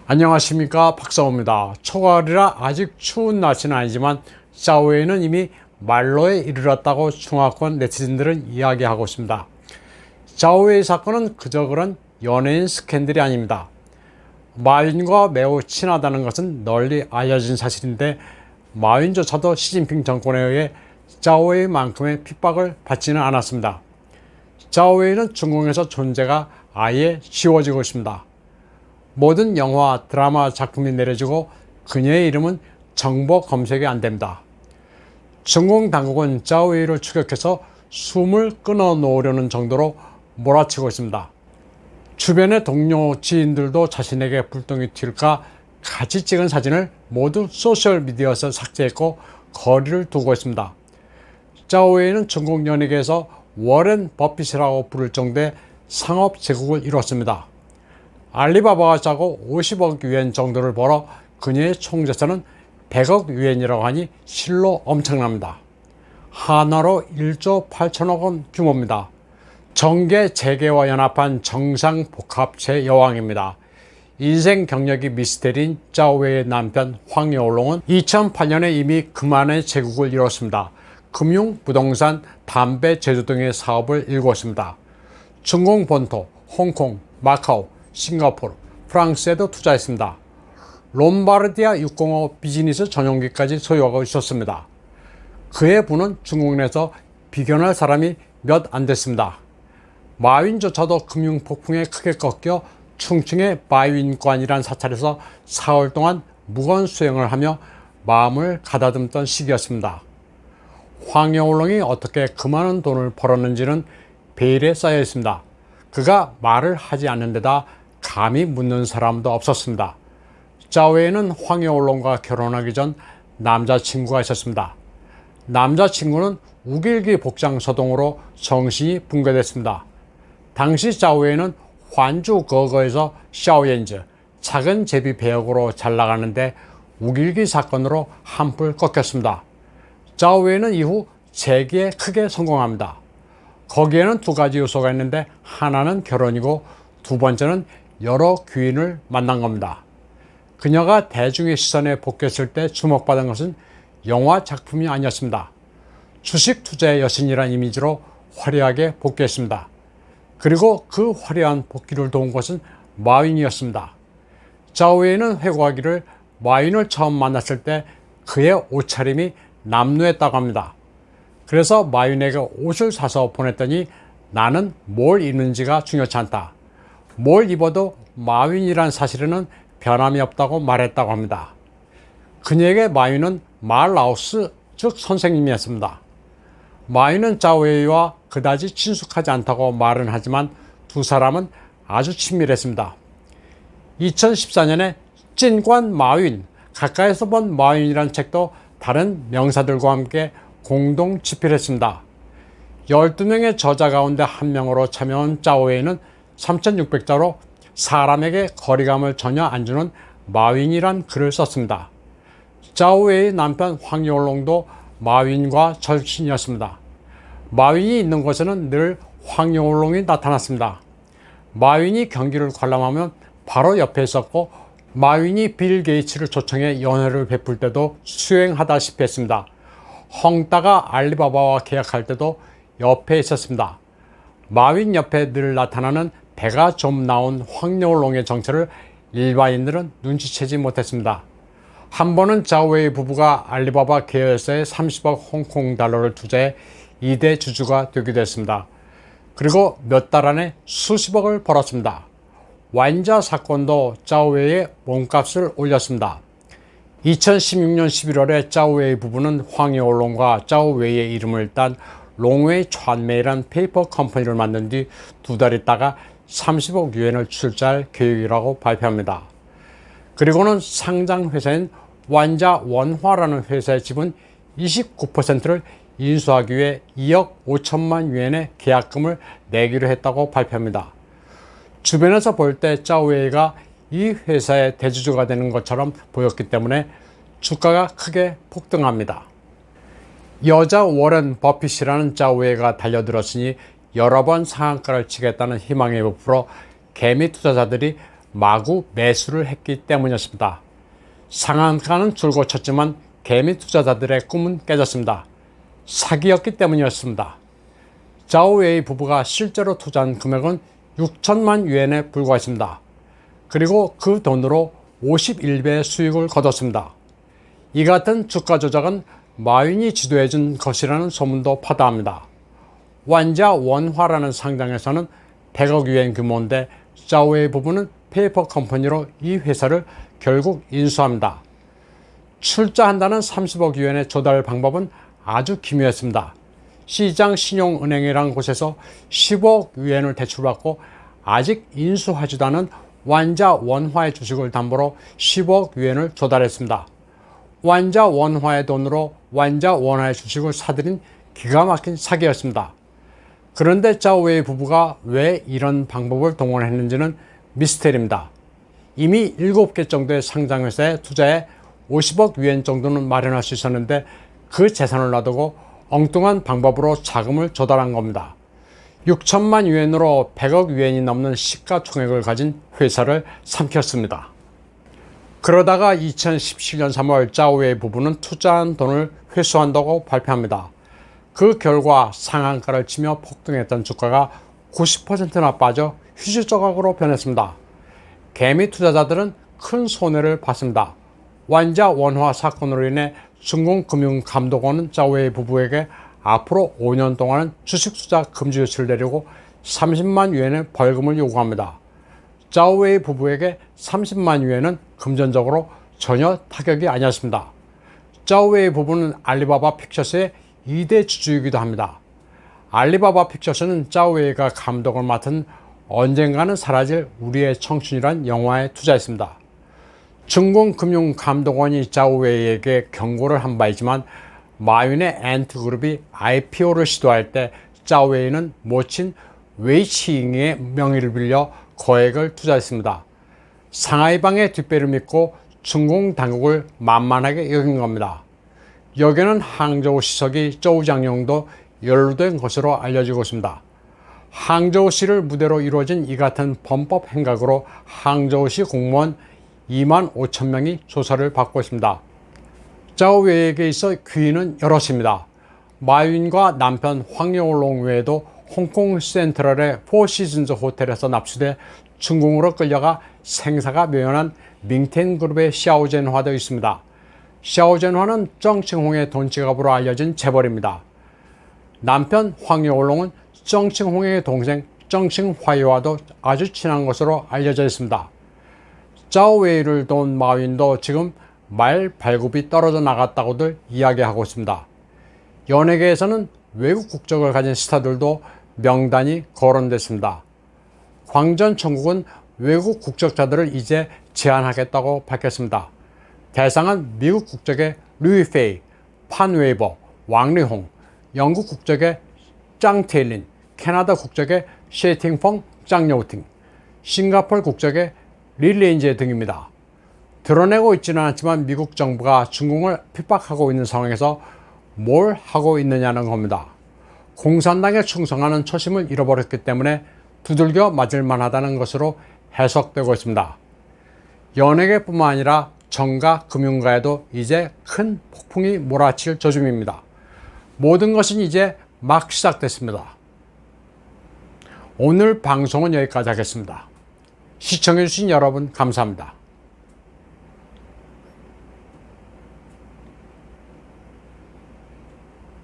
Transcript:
안녕하십니까, 박사호입니다. 초가을이라 아직 추운 날씨는 아니지만 짜오웨이는 이미 말로에 이르렀다고 중화권 네티즌들은 이야기하고 있습니다. 짜오웨이 사건은 그저 그런 연예인 스캔들이 아닙니다. 마윈과 매우 친하다는 것은 널리 알려진 사실인데, 마윈조차도 시진핑 정권에 의해 짜오웨이만큼의 핍박을 받지는 않았습니다. 짜오웨이는 중국에서 존재가 아예 지워지고 있습니다. 모든 영화, 드라마 작품이 내려지고 그녀의 이름은 정보 검색이 안됩니다. 중국 당국은 짜오웨이를 추격해서 숨을 끊어놓으려는 정도로 몰아치고 있습니다. 주변의 동료 지인들도 자신에게 불똥이 튈까 같이 찍은 사진을 모두 소셜미디어에서 삭제했고 거리를 두고 있습니다. 짜오웨이는 중국 연예계에서 워렌 버핏이라고 부를 정도의 상업 제국을 이뤘습니다. 알리바바가 짜고 50억 유엔 정도를 벌어 그녀의 총재산은 100억 유엔이라고 하니 실로 엄청납니다. 하나로 1조 8천억 원 규모입니다. 정계 재계와 연합한 정상복합체 여왕입니다. 인생 경력이 미스테리인 짜오웨이의 남편 황여울롱은 2008년에 이미 그만의 제국을 이뤘습니다. 금융, 부동산, 담배, 제조 등의 사업을 일궜습니다. 중국 본토, 홍콩, 마카오, 싱가포르, 프랑스에도 투자했습니다. 롬바르디아 605 비즈니스 전용기까지 소유하고 있었습니다. 그의 부는 중국 내에서 비견할 사람이 몇 안 됐습니다. 마윈조차도 금융폭풍에 크게 꺾여 충칭의 마윈관이란 사찰에서 4월 동안 무건 수행을 하며 마음을 가다듬던 시기였습니다. 황여울롱이 어떻게 그 많은 돈을 벌었는지는 베일에 쌓여 있습니다. 그가 말을 하지 않는 데다 감히 묻는 사람도 없었습니다. 짜오웨이는 황여울롱과 결혼하기 전 남자친구가 있었습니다. 남자친구는 우길기 복장 서동으로 정신이 붕괴됐습니다. 당시 짜오웨이는 환주 거거에서 샤오옌즈 작은 제비 배역으로 잘 나가는데 우길기 사건으로 한풀 꺾였습니다. 짜오웨이는 이후 재기에 크게 성공합니다. 거기에는 두 가지 요소가 있는데, 하나는 결혼이고 두 번째는 여러 귀인을 만난 겁니다. 그녀가 대중의 시선에 복귀했을 때 주목받은 것은 영화 작품이 아니었습니다. 주식 투자의 여신이란 이미지로 화려하게 복귀했습니다. 그리고 그 화려한 복귀를 도운 것은 마윈이었습니다. 짜오웨이는 회고하기를 마윈을 처음 만났을 때 그의 옷차림이 남루했다고 합니다. 그래서 마윈에게 옷을 사서 보냈더니 나는 뭘 입는지가 중요치 않다. 뭘 입어도 마윈이란 사실에는 변함이 없다고 말했다고 합니다. 그녀에게 마윈은 말라우스, 즉 선생님이었습니다. 마윈은 짜오웨이와 그다지 친숙하지 않다고 말은 하지만 두 사람은 아주 친밀했습니다. 2014년에 찐관 마윈, 가까이서 본 마윈이란 책도 다른 명사들과 함께 공동 집필했습니다. 12명의 저자 가운데 한 명으로 참여한 짜오웨이는 3600자로 사람에게 거리감을 전혀 안 주는 마윈이란 글을 썼습니다. 짜오웨이의 남편 황여울롱도 마윈과 절친이었습니다. 마윈이 있는 곳에는 늘 황여울롱이 나타났습니다. 마윈이 경기를 관람하면 바로 옆에 있었고, 마윈이 빌 게이츠를 초청해 연회를 베풀 때도 수행하다시피 했습니다. 헝따가 알리바바와 계약할 때도 옆에 있었습니다. 마윈 옆에 늘 나타나는 배가 좀 나온 황여울롱의 정체를 일반인들은 눈치채지 못했습니다. 한 번은 짜오웨이 부부가 알리바바 계열사에 30억 홍콩 달러를 투자해 2대 주주가 되기도 했습니다. 그리고 몇 달 안에 수십억을 벌었습니다. 완자 사건도 짜오웨이의 몸값을 올렸습니다. 2016년 11월에 짜오웨이 부부는 황여울롱과 짜오웨이의 이름을 딴 롱웨이 찬메이란 페이퍼 컴퍼니를 만든 뒤 두 달 있다가 30억 유엔을 출자할 계획이라고 발표합니다. 그리고는 상장 회사인 완자 원화라는 회사의 지분 29%를 인수하기 위해 2억 5천만 유엔의 계약금을 내기로 했다고 발표합니다. 주변에서 볼 때 짜오웨이가 이 회사의 대주주가 되는 것처럼 보였기 때문에 주가가 크게 폭등합니다. 여자 워렌 버핏이라는 짜오웨이가 달려들었으니 여러 번 상한가를 치겠다는 희망에 부풀어 개미 투자자들이 마구 매수를 했기 때문이었습니다. 상한가는 줄곧 쳤지만 개미 투자자들의 꿈은 깨졌습니다. 사기였기 때문이었습니다. 자오웨이 부부가 실제로 투자한 금액은 6천만 위엔에 불과했습니다. 그리고 그 돈으로 51배의 수익을 거뒀습니다. 이 같은 주가 조작은 마윈이 지도해준 것이라는 소문도 파다합니다. 완자 원화라는 상장에서는 100억 위엔 규모인데 자오웨이 부부는 페이퍼 컴퍼니로 이 회사를 결국 인수합니다. 출자한다는 30억 위엔의 조달 방법은 아주 기묘했습니다. 시장 신용은행이라는 곳에서 10억 위엔을 대출받고 아직 인수하지도 않은 완자 원화의 주식을 담보로 10억 위엔을 조달했습니다. 완자 원화의 돈으로 완자 원화의 주식을 사들인 기가 막힌 사기였습니다. 그런데 자오웨이 부부가 왜 이런 방법을 동원했는지는 미스테리입니다. 이미 7개 정도의 상장회사에 투자해 50억 위엔 정도는 마련할 수 있었는데 그 재산을 놔두고 엉뚱한 방법으로 자금을 조달한 겁니다. 6천만 위엔으로 100억 위엔이 넘는 시가총액을 가진 회사를 삼켰습니다. 그러다가 2017년 3월 자오웨이 부부는 투자한 돈을 회수한다고 발표합니다. 그 결과 상한가를 치며 폭등했던 주가가 90%나 빠져 휴지 조각으로 변했습니다. 개미 투자자들은 큰 손해를 봤습니다. 완자 원화 사건으로 인해 중공금융감독원은 자오웨이 부부에게 앞으로 5년 동안은 주식 투자 금지 조치를 내리고 30만 위엔의 벌금을 요구합니다. 자오웨이 부부에게 30만 위엔은 금전적으로 전혀 타격이 아니었습니다. 자오웨이 부부는 알리바바 픽처스의 2대 주주이기도 합니다. 알리바바 픽처스는 자오웨이가 감독을 맡은 언젠가는 사라질 우리의 청춘이란 영화에 투자했습니다. 중공금융감독원이 자오웨이에게 경고를 한 바 있지만 마윈의 엔트그룹이 IPO를 시도할 때 자오웨이는 모친 웨이치잉의 명의를 빌려 거액을 투자했습니다. 상하이방의 뒷배를 믿고 중공 당국을 만만하게 여긴 겁니다. 여기는 항저우시석이 저우장룡도 연루된 것으로 알려지고 있습니다. 항저우시를 무대로 이루어진 이 같은 범법 행각으로 항저우시 공무원 2만 5천 명이 조사를 받고 있습니다. 자오웨이에게 있어 귀인은 여럿입니다. 마윈과 남편 황여울롱 외에도 홍콩 센트럴의 포시즌즈 호텔에서 납치돼 중공으로 끌려가 생사가 묘연한 밍텐그룹의 샤오젠화도 있습니다. 샤오젠화는 정칭홍의 돈지갑으로 알려진 재벌입니다. 남편 황여울롱은 정칭홍의 동생 정칭화이와도 아주 친한 것으로 알려져 있습니다. 자오웨이를 도운 마윈도 지금 말 발굽이 떨어져 나갔다고들 이야기하고 있습니다. 연예계에서는 외국 국적을 가진 스타들도 명단이 거론됐습니다. 광전 청국은 외국 국적자들을 이제 제한하겠다고 밝혔습니다. 대상은 미국 국적의 루이 페이, 판 웨이버, 왕리홍, 영국 국적의 짱 테일린, 캐나다 국적의 셰팅펑 짱여우팅, 싱가포르 국적의 릴레인제 등입니다. 드러내고 있지는 않지만 미국 정부가 중공을 핍박하고 있는 상황에서 뭘 하고 있느냐는 겁니다. 공산당에 충성하는 초심을 잃어버렸기 때문에 두들겨 맞을 만하다는 것으로 해석되고 있습니다. 연예계뿐만 아니라 정가, 금융가에도 이제 큰 폭풍이 몰아칠 조짐입니다. 모든 것은 이제 막 시작됐습니다. 오늘 방송은 여기까지 하겠습니다. 시청해주신 여러분 감사합니다.